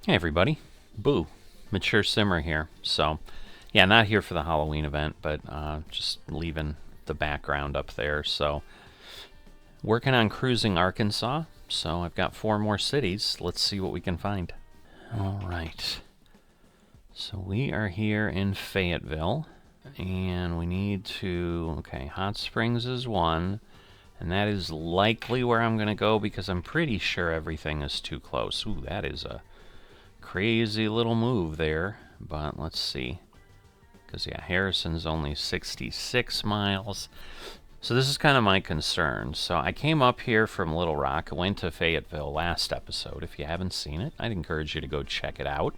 Hey everybody, Boo, Mature Simmer here. So, yeah, not here for the Halloween event, but just leaving the background up there. So, working on cruising Arkansas. So I've got 4 more cities. Let's see what we can find. All right. So we are here in Fayetteville, and we need to. Okay, Hot Springs is 1. And that is likely where I'm going to go because I'm pretty sure everything is too close. Ooh, that is a crazy little move there, but let's see. Because, yeah, Harrison's only 66 miles. So this is kind of my concern. So I came up here from Little Rock. I went to Fayetteville last episode. If you haven't seen it, I'd encourage you to go check it out.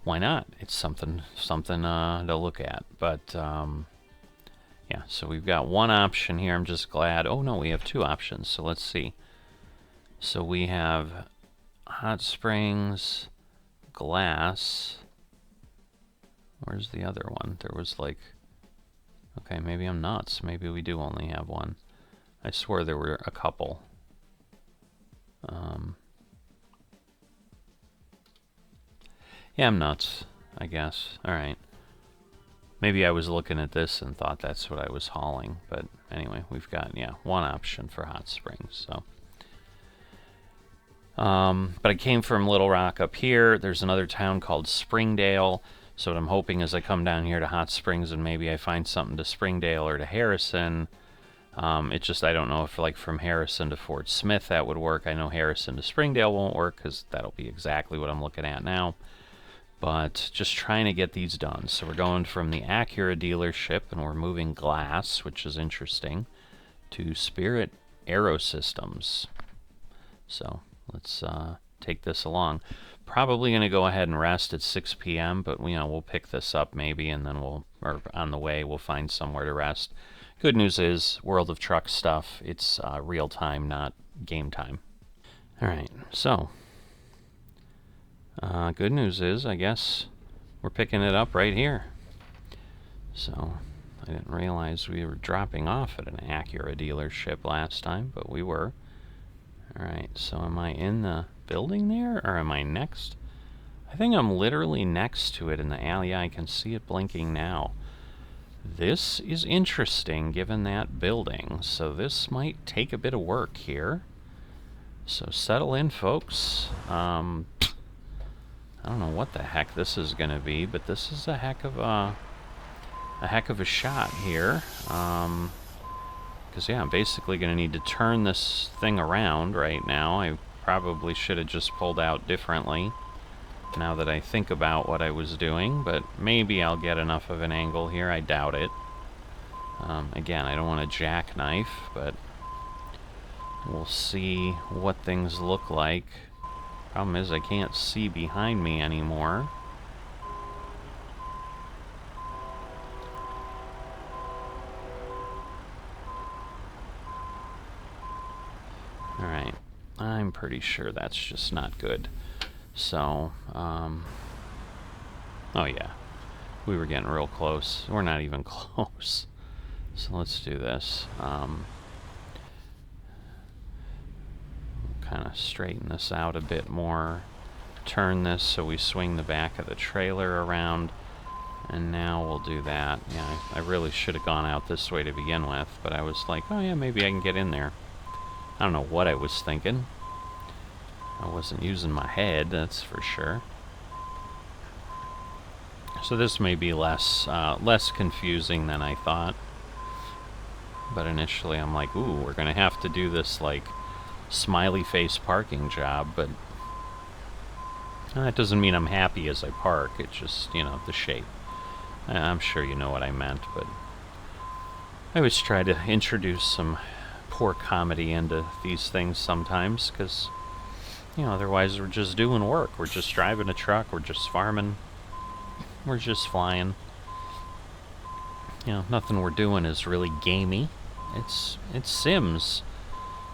Why not? It's something to look at. But, yeah, so we've got one option here. I'm just glad. Oh, no, we have 2 options. So let's see. So we have Hot Springs, Glass. Where's the other one? There was like... Okay, maybe I'm nuts. Maybe we do only have 1. I swear there were a couple. Yeah, I'm nuts, I guess. Alright. Maybe I was looking at this and thought that's what I was hauling. But anyway, we've got, yeah, 1 option for Hot Springs, so... but I came from Little Rock up here. There's another town called Springdale. So what I'm hoping is I come down here to Hot Springs and maybe I find something to Springdale or to Harrison. It's just I don't know if like from Harrison to Fort Smith that would work. I know Harrison to Springdale won't work because that'll be exactly what I'm looking at now. But just trying to get these done. So we're going from the Acura dealership and we're moving Glass, which is interesting, to Spirit Aerosystems. So... let's take this along. Probably going to go ahead and rest at 6 p.m., but we'll pick this up maybe, and then or on the way, we'll find somewhere to rest. Good news is, World of Truck stuff, it's real time, not game time. Alright, so, good news is, I guess, we're picking it up right here. So, I didn't realize we were dropping off at an Acura dealership last time, but we were. Alright, so am I in the building there, or am I next? I think I'm literally next to it in the alley. Yeah, I can see it blinking now. This is interesting, given that building. So this might take a bit of work here. So settle in, folks. I don't know what the heck this is going to be, but this is a heck of a shot here. Because, yeah, I'm basically going to need to turn this thing around right now. I probably should have just pulled out differently now that I think about what I was doing, but maybe I'll get enough of an angle here. I doubt it. Again, I don't want to jackknife, but we'll see what things look like. Problem is I can't see behind me anymore. Alright, I'm pretty sure that's just not good. So, oh yeah, we were getting real close. We're not even close. So let's do this. Kind of straighten this out a bit more. Turn this so we swing the back of the trailer around. And now we'll do that. Yeah, I really should have gone out this way to begin with, but I was like, oh yeah, maybe I can get in there. I don't know what I was thinking. I wasn't using my head, that's for sure. So this may be less confusing than I thought. But initially I'm like, ooh, we're going to have to do this, like, smiley face parking job, but that doesn't mean I'm happy as I park. It's just, the shape. I'm sure you know what I meant, but I always try to introduce some poor comedy into these things sometimes, because otherwise we're just doing work. We're just driving a truck, we're just farming, we're just flying. Nothing we're doing is really gamey. It's Sims,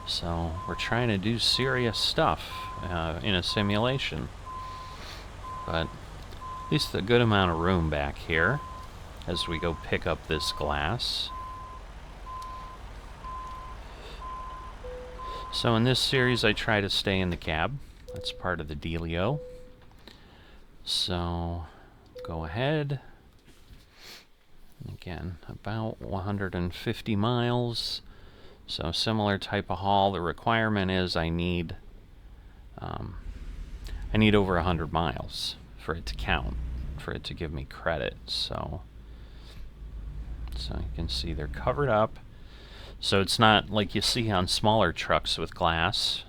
so we're trying to do serious stuff in a simulation, but at least a good amount of room back here as we go pick up this glass. So in this series I try to stay in the cab. That's part of the dealio. So go ahead. Again, about 150 miles. So similar type of haul. The requirement is I need over 100 miles for it to count, for it to give me credit. So you can see they're covered up. So it's not like you see on smaller trucks with glass.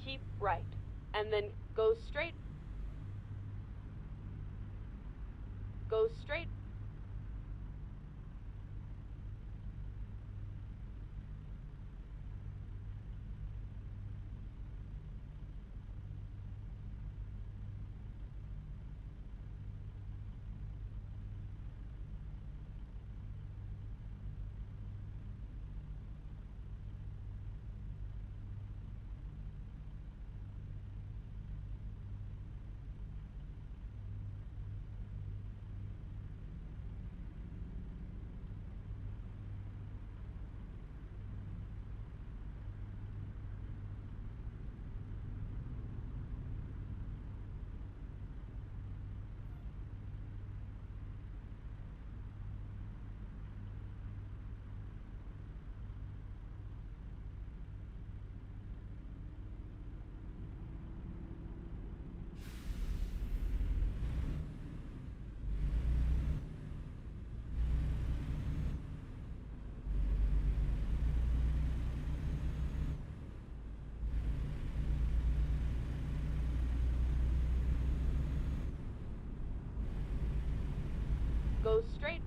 Keep right, and then go straight. Go straight. Go straight.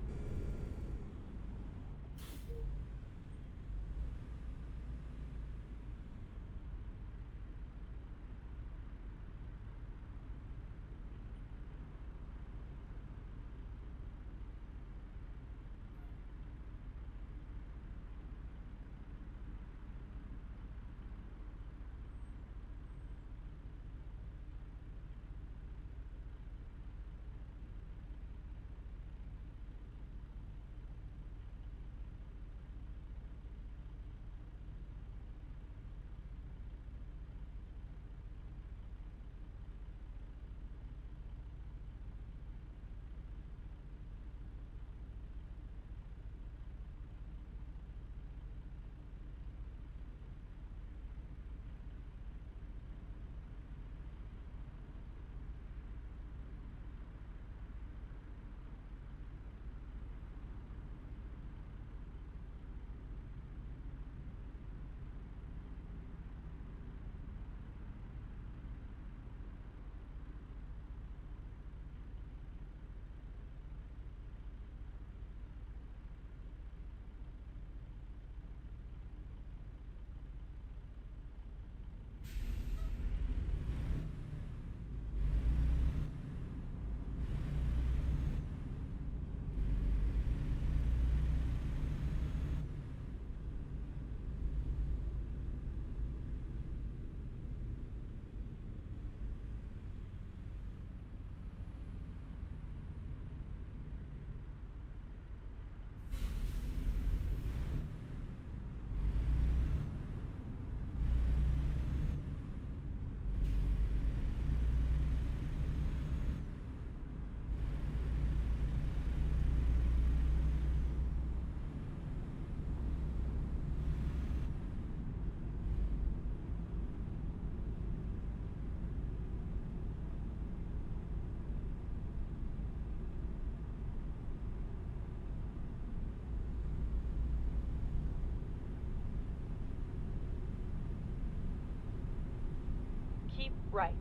right,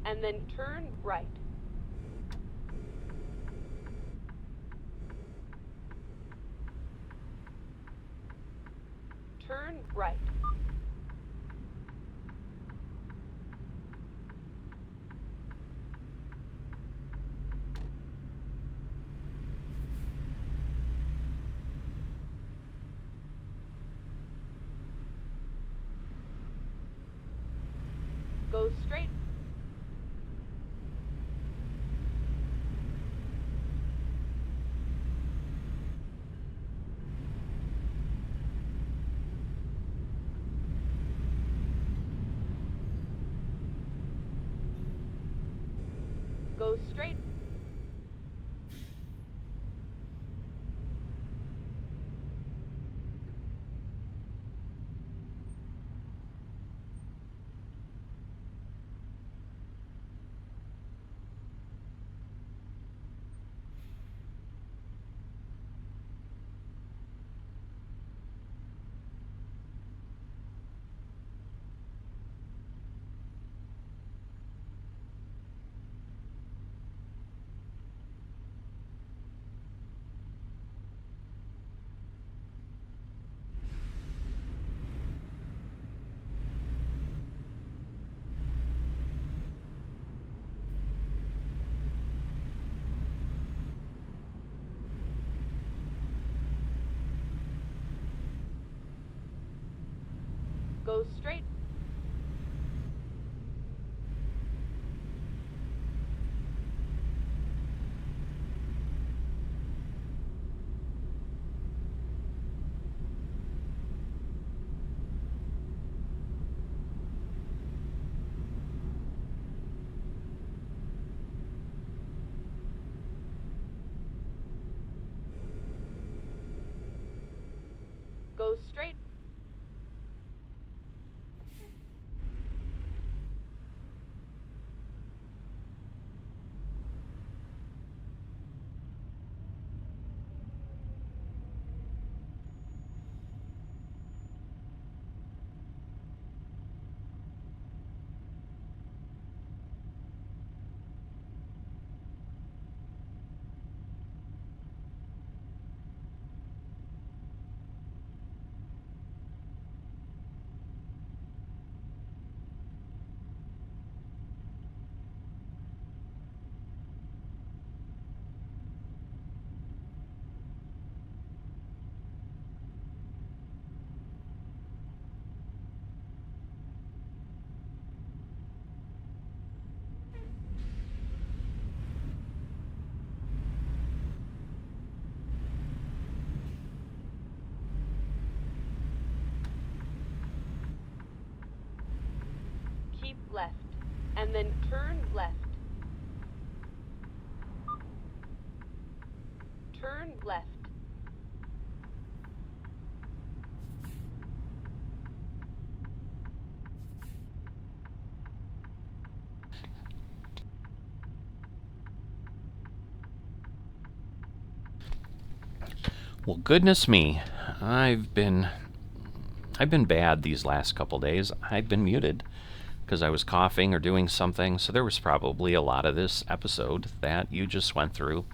and then turn right. Turn right. Go straight. Go straight. Go straight. Go straight. Keep left, and then turn left. Turn left. Well, goodness me, I've been bad these last couple days. I've been muted because I was coughing or doing something, so there was probably a lot of this episode that you just went through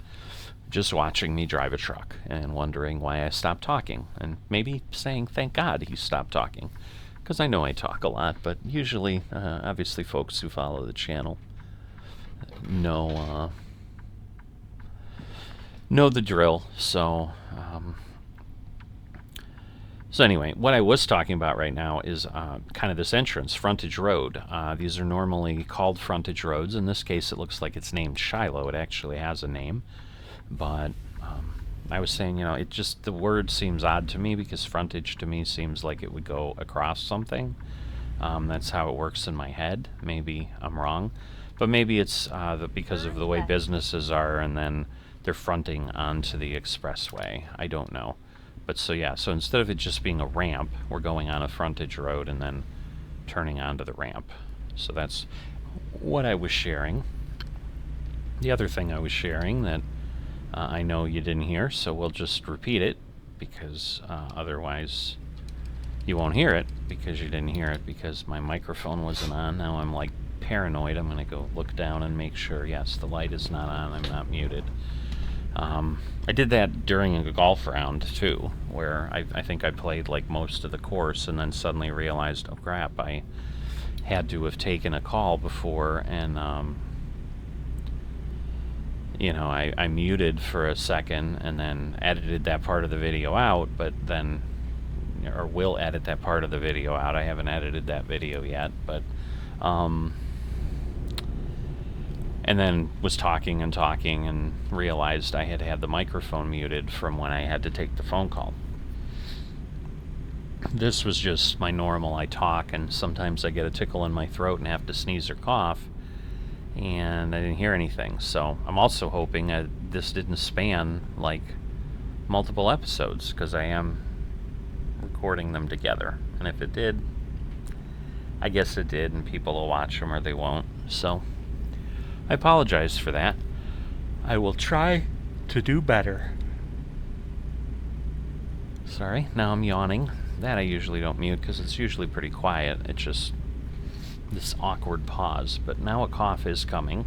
just watching me drive a truck and wondering why I stopped talking, and maybe saying thank God he stopped talking, because I know I talk a lot, but usually, obviously, folks who follow the channel know the drill. So anyway, what I was talking about right now is kind of this entrance, frontage road. These are normally called frontage roads. In this case, it looks like it's named Shiloh. It actually has a name. But I was saying, it just, the word seems odd to me because frontage to me seems like it would go across something. That's how it works in my head. Maybe I'm wrong. But maybe it's because of the way businesses are, and then they're fronting onto the expressway. I don't know. But so instead of it just being a ramp, we're going on a frontage road and then turning onto the ramp. So that's what I was sharing. The other thing I was sharing that I know you didn't hear, so we'll just repeat it, because otherwise you won't hear it, because you didn't hear it because my microphone wasn't on. Now I'm like paranoid, I'm going to go look down and make sure, yes, the light is not on, I'm not muted. I did that during a golf round, too, where I think I played, like, most of the course and then suddenly realized, oh, crap, I had to have taken a call before, and, you know, I muted for a second and then edited that part of the video out, but then, or will edit that part of the video out. I haven't edited that video yet, but, and then was talking and realized I had had the microphone muted from when I had to take the phone call. This was just my normal. I talk, and sometimes I get a tickle in my throat and have to sneeze or cough, and I didn't hear anything. So I'm also hoping that this didn't span, like, multiple episodes, because I am recording them together. And if it did, I guess it did, and people will watch them or they won't. So I apologize for that. I will try to do better. Sorry, now I'm yawning. That I usually don't mute because it's usually pretty quiet. It's just this awkward pause. But now a cough is coming.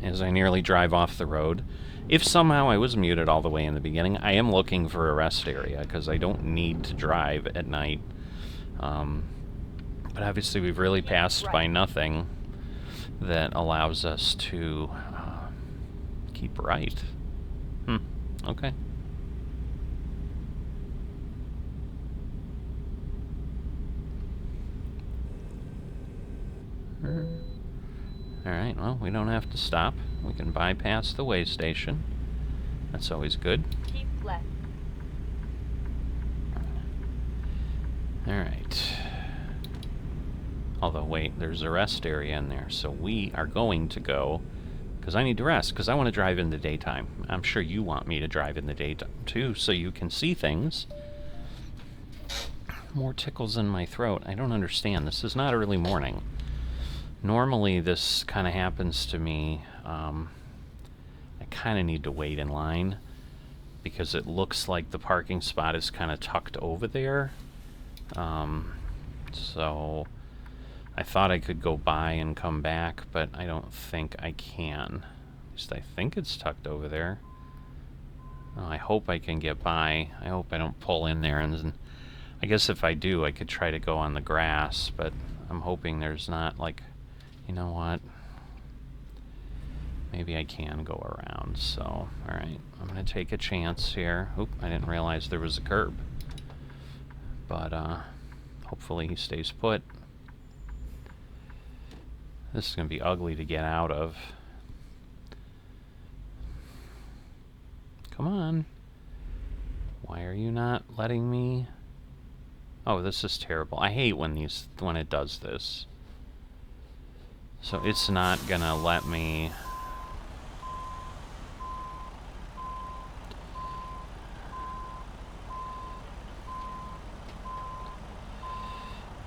As I nearly drive off the road. If somehow I was muted all the way in the beginning, I am looking for a rest area because I don't need to drive at night. But obviously we've really passed by nothing that allows us to keep right. Okay. Alright, well, we don't have to stop. We can bypass the way station. That's always good. Keep left. Alright. Although, wait, there's a rest area in there, so we are going to go, because I need to rest, because I want to drive in the daytime. I'm sure you want me to drive in the daytime, too, so you can see things. More tickles in my throat. I don't understand. This is not early morning. Normally, this kind of happens to me. I kind of need to wait in line, because it looks like the parking spot is kind of tucked over there. So I thought I could go by and come back, but I don't think I can. At least I think it's tucked over there. Oh, I hope I can get by. I hope I don't pull in there, and I guess if I do, I could try to go on the grass, but I'm hoping there's not, like, you know what? Maybe I can go around, so, alright. I'm gonna take a chance here. Oop, I didn't realize there was a curb. But, hopefully he stays put. This is gonna be ugly to get out of. Come on. Why are you not letting me? Oh, this is terrible. I hate when it does this. So it's not gonna let me.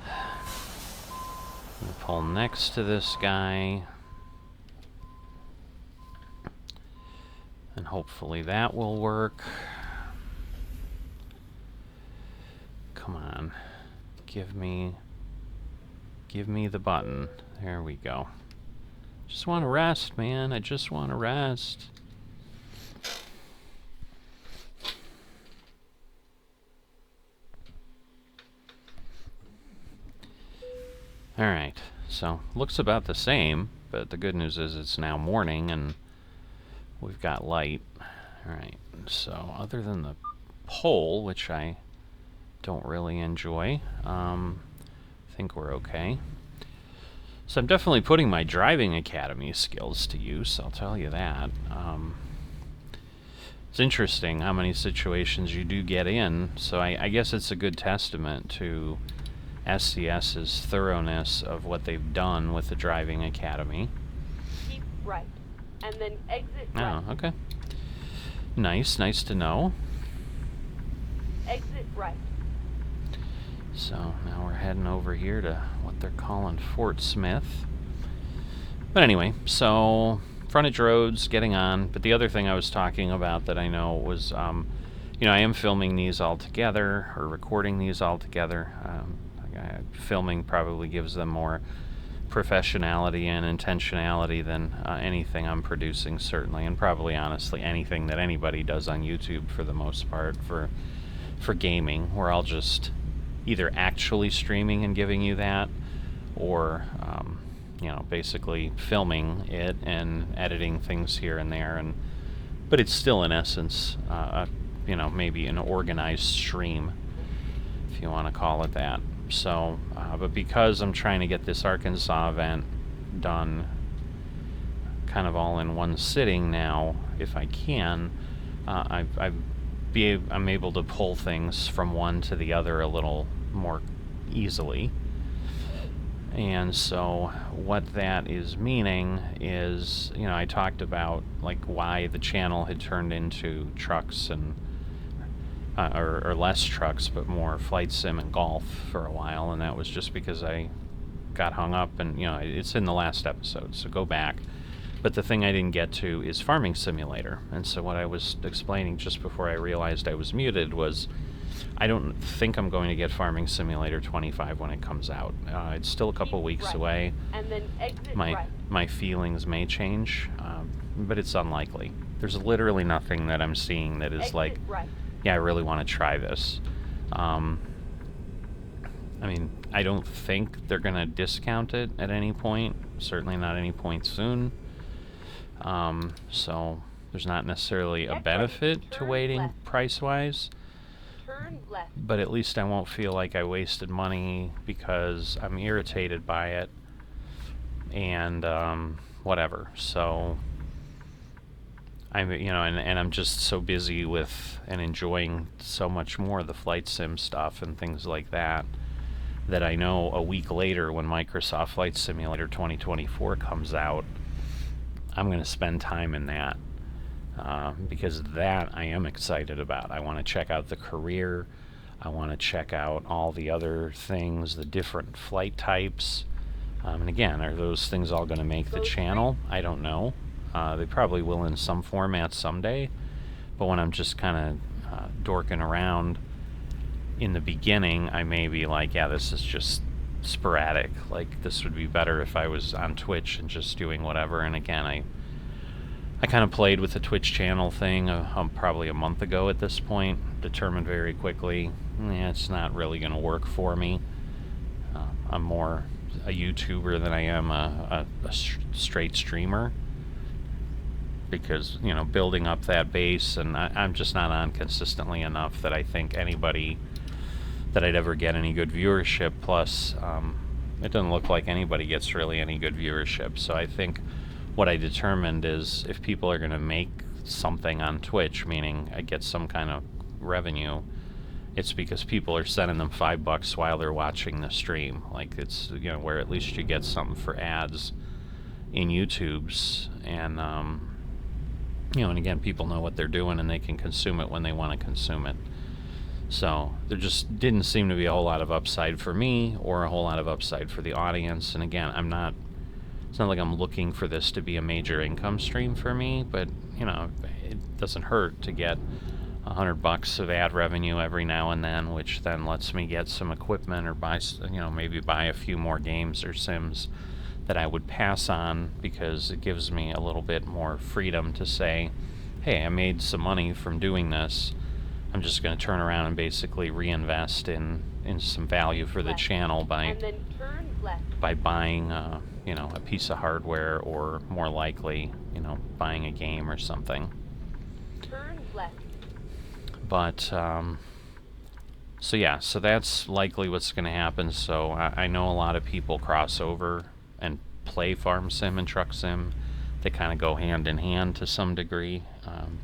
I'm gonna pull next to this guy. And hopefully that will work. Come on. Give me the button. There we go. Just want to rest, man. I just want to rest. Alright, so looks about the same, but the good news is it's now morning and we've got light. Alright, so other than the pole, which I don't really enjoy, I think we're okay. So I'm definitely putting my driving academy skills to use, I'll tell you that. It's interesting how many situations you do get in, so I guess it's a good testament to SCS's thoroughness of what they've done with the driving academy. Keep right, and then exit right. Oh, okay. Nice to know. Exit right. So now we're heading over here to what they're calling Fort Smith. But anyway, so frontage roads, getting on. But the other thing I was talking about that I know was I am filming these all together, or recording these all together. Filming probably gives them more professionality and intentionality than anything I'm producing, certainly, and probably honestly anything that anybody does on YouTube for the most part for gaming, where I'll just either actually streaming and giving you that, or basically filming it and editing things here and there, but it's still in essence maybe an organized stream, if you want to call it that. So, but because I'm trying to get this Arkansas event done kind of all in one sitting now, if I can, I'm able to pull things from one to the other a little more easily. And so what that is meaning is, I talked about like why the channel had turned into trucks and or less trucks, but more flight sim and golf for a while, and that was just because I got hung up, and it's in the last episode, so go back. But the thing I didn't get to is Farming Simulator, and so what I was explaining just before I realized I was muted was I don't think I'm going to get Farming Simulator 25 when it comes out. It's still a couple weeks away. And then exit my feelings may change, but it's unlikely. There's literally nothing that I'm seeing that is exit like, yeah, I really want to try this. I mean, I don't think they're going to discount it at any point. Certainly not any point soon. So there's not necessarily a benefit to waiting price-wise. Turn left. But at least I won't feel like I wasted money because I'm irritated by it and whatever. So I'm and I'm just so busy with and enjoying so much more of the flight sim stuff and things like that I know a week later when Microsoft Flight Simulator 2024 comes out, I'm going to spend time in that. Because that I am excited about. I want to check out the career. I want to check out all the other things, the different flight types. And again, are those things all going to make the channel? I don't know. They probably will in some format someday. But when I'm just kind of dorking around in the beginning, I may be like, yeah, this is just sporadic. Like, this would be better if I was on Twitch and just doing whatever. And again, I kind of played with the Twitch channel thing probably a month ago at this point, determined very quickly, it's not really going to work for me. I'm more a YouTuber than I am a straight streamer, because, building up that base, and I'm just not on consistently enough that I think anybody, that I'd ever get any good viewership, plus it doesn't look like anybody gets really any good viewership, so I think what I determined is if people are going to make something on Twitch, meaning I get some kind of revenue, it's because people are sending them $5 while they're watching the stream. Like, it's, where at least you get something for ads in YouTube's, and, and again, people know what they're doing and they can consume it when they want to consume it. So there just didn't seem to be a whole lot of upside for me or a whole lot of upside for the audience. And again, it's not like I'm looking for this to be a major income stream for me, but it doesn't hurt to get $100 of ad revenue every now and then, which then lets me get some equipment or buy, maybe buy a few more games or sims that I would pass on, because it gives me a little bit more freedom to say, hey, I made some money from doing this. I'm just going to turn around and basically reinvest in some value for the channel by buying a piece of hardware, or more likely, buying a game or something. Turn left. But so that's likely what's going to happen. So I know a lot of people cross over and play farm sim and truck sim. They kind of go hand in hand to some degree.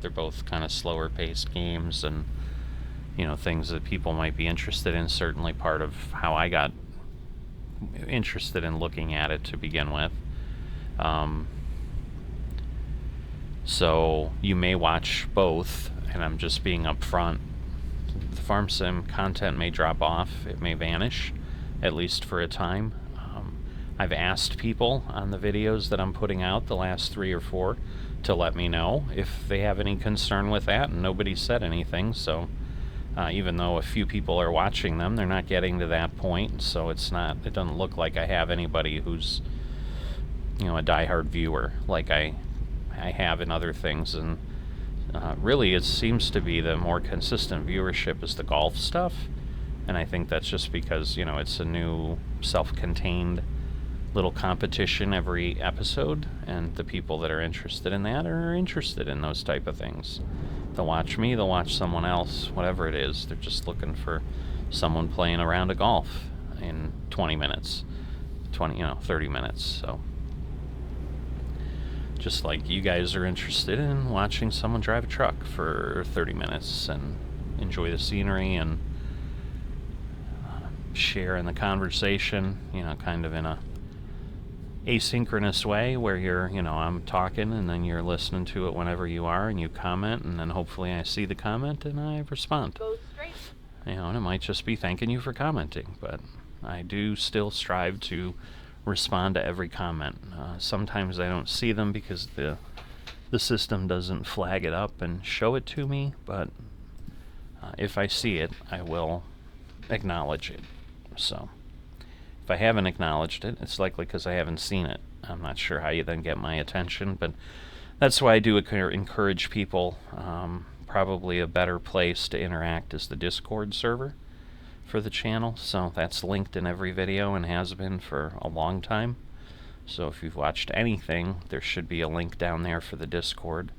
They're both kind of slower paced games, and things that people might be interested in. Certainly part of how I got interested in looking at it to begin with. So you may watch both, and I'm just being upfront. The farm sim content may drop off. It may vanish, at least for a time. I've asked people on the videos that I'm putting out, the last 3 or 4, to let me know if they have any concern with that, and nobody said anything, so even though a few people are watching them, they're not getting to that point, so it doesn't look like I have anybody who's, a diehard viewer like I have in other things. And really it seems to be the more consistent viewership is the golf stuff, and I think that's just because, it's a new self-contained little competition every episode, and the people that are interested in that are interested in those type of things. They'll watch me, they'll watch someone else, whatever it is. They're just looking for someone playing a round of golf in 20 minutes, 30 minutes. So just like you guys are interested in watching someone drive a truck for 30 minutes and enjoy the scenery and share in the conversation, kind of in a asynchronous way where you're, I'm talking and then you're listening to it whenever you are, and you comment, and then hopefully I see the comment and I respond. Go straight. And it might just be thanking you for commenting, but I do still strive to respond to every comment. Sometimes I don't see them because the system doesn't flag it up and show it to me, but if I see it, I will acknowledge it. So if I haven't acknowledged it, it's likely because I haven't seen it. I'm not sure how you then get my attention, but that's why I do encourage people. Probably a better place to interact is the Discord server for the channel. So that's linked in every video and has been for a long time. So if you've watched anything, there should be a link down there for the Discord.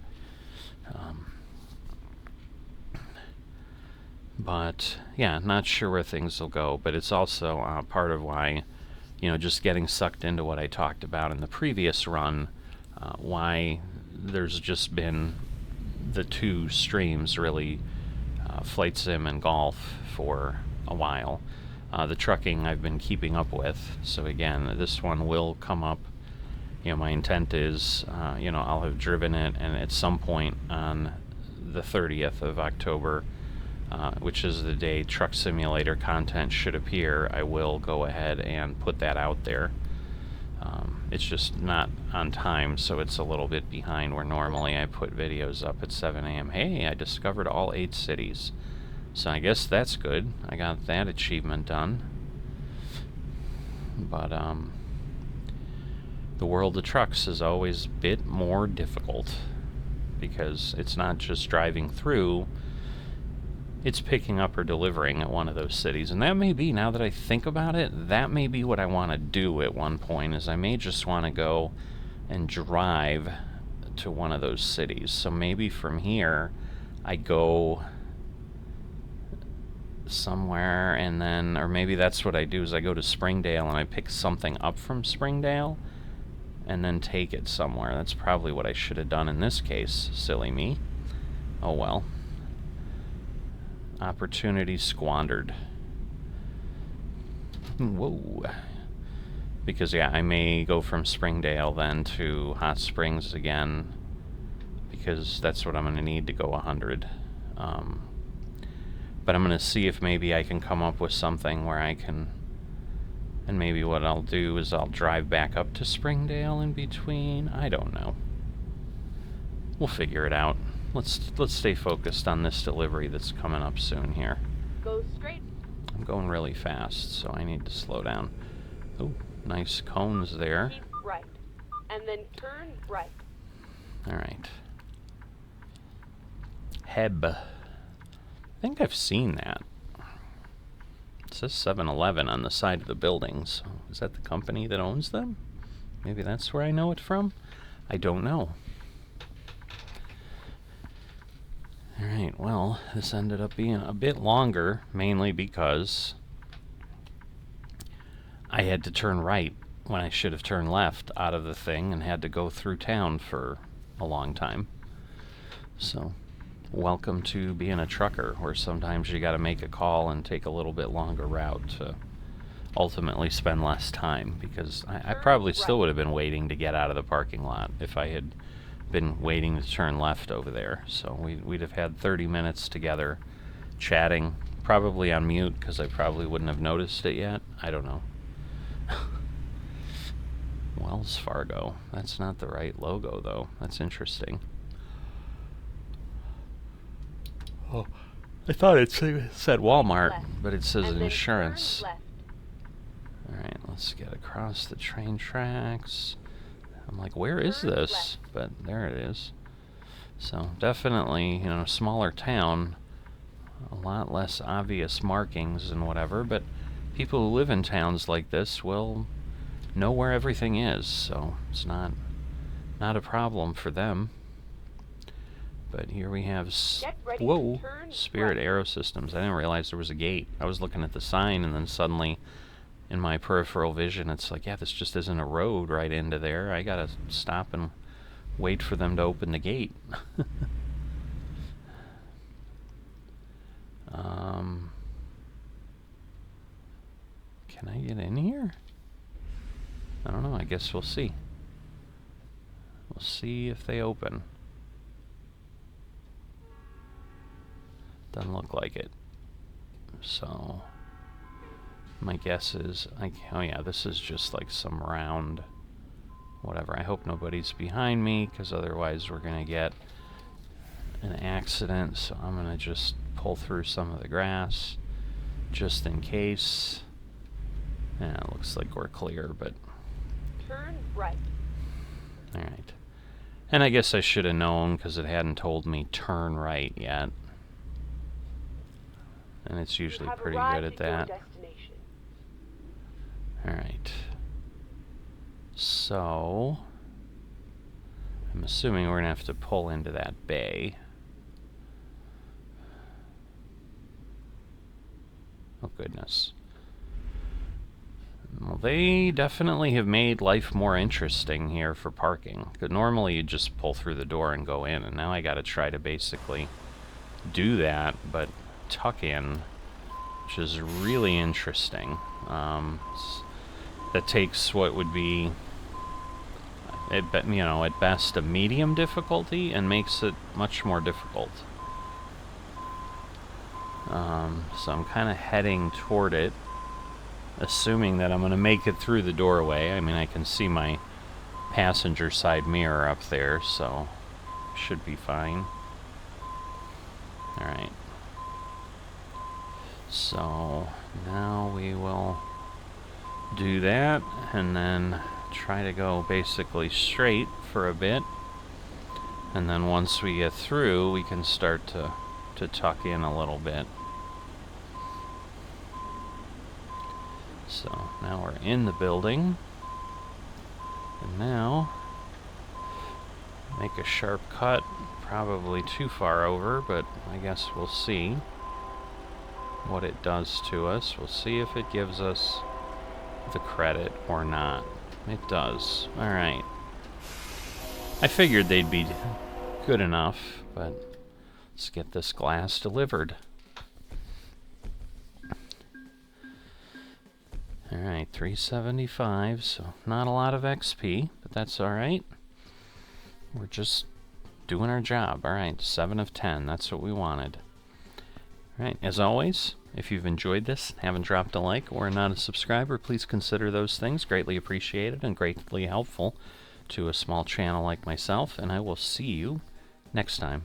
But yeah, not sure where things will go, but it's also part of why, just getting sucked into what I talked about in the previous run, why there's just been the two streams really, Flight Sim and golf for a while. The trucking I've been keeping up with, so again, this one will come up. My intent is, I'll have driven it, and at some point on the 30th of October, which is the day Truck Simulator content should appear, I will go ahead and put that out there. It's just not on time, so it's a little bit behind where normally I put videos up at 7 a.m. Hey, I discovered all 8 cities. So I guess that's good. I got that achievement done. But the world of trucks is always a bit more difficult because it's not just driving through, it's picking up or delivering at one of those cities. And that may be, now that I think about it, that may be what I want to do at one point, is I may just want to go and drive to one of those cities. So maybe from here I go somewhere, and then, or maybe that's what I do, is I go to Springdale and I pick something up from Springdale and then take it somewhere. That's probably what I should have done in this case. Silly me. Oh well. Opportunity squandered. Whoa. Because yeah, I may go from Springdale then to Hot Springs again, because that's what I'm going to need to go 100. But I'm going to see if maybe I can come up with something where I can, and maybe what I'll do is I'll drive back up to Springdale in between. I don't know. We'll figure it out. Let's stay focused on this delivery that's coming up soon here. Go straight. I'm going really fast, so I need to slow down. Oh, nice cones there. Keep right. And then turn right. Alright. Heb. I think I've seen that. It says 7-Eleven on the side of the building, so is that the company that owns them? Maybe that's where I know it from? I don't know. Alright, well, this ended up being a bit longer, mainly because I had to turn right when I should have turned left out of the thing and had to go through town for a long time. So, welcome to being a trucker, where sometimes you gotta make a call and take a little bit longer route to ultimately spend less time, because I probably still would have been waiting to get out of the parking lot if I had been waiting to turn left over there. So we'd have had 30 minutes together chatting, probably on mute because I probably wouldn't have noticed it yet. I don't know. Wells Fargo. That's not the right logo, though. That's interesting. Oh, I thought it said Walmart, but it says insurance. Alright, let's get across the train tracks. I'm like, where is this? But there it is. So definitely, you know, smaller town, a lot less obvious markings and whatever, but people who live in towns like this will know where everything is, so it's not a problem for them. But here we have, whoa, Spirit Aero Systems. I didn't realize there was a gate. I was looking at the sign, and then suddenly, in my peripheral vision, it's like, yeah, this just isn't a road right into there. I gotta stop and wait for them to open the gate. Can I get in here? I don't know. I guess we'll see. We'll see if they open. Doesn't look like it. So my guess is, oh yeah, this is just like some round whatever. I hope nobody's behind me, because otherwise we're gonna get an accident. So I'm gonna just pull through some of the grass just in case. Yeah, it looks like we're clear, but turn right. Alright. And I guess I should have known, because it hadn't told me turn right yet. And it's usually pretty good at that. Alright. So I'm assuming we're going to have to pull into that bay. Oh, goodness. Well, they definitely have made life more interesting here for parking. 'Cause normally you just pull through the door and go in, and now I got to try to basically do that, but tuck in, which is really interesting. That takes what would be, you know, at best a medium difficulty, and makes it much more difficult. So I'm kind of heading toward it, assuming that I'm going to make it through the doorway. I mean, I can see my passenger side mirror up there, so should be fine. Alright. So now we will do that, and then try to go basically straight for a bit. And then once we get through, we can start to tuck in a little bit. So now we're in the building, and now make a sharp cut, probably too far over, but I guess we'll see what it does to us. We'll see if it gives us the credit or not. It does. Alright. I figured they'd be good enough, but let's get this glass delivered. Alright, 375, so not a lot of XP, but that's alright. We're just doing our job. Alright, 7 of 10, that's what we wanted. Alright, as always, if you've enjoyed this and haven't dropped a like or are not a subscriber, please consider those things. Greatly appreciated and greatly helpful to a small channel like myself, and I will see you next time.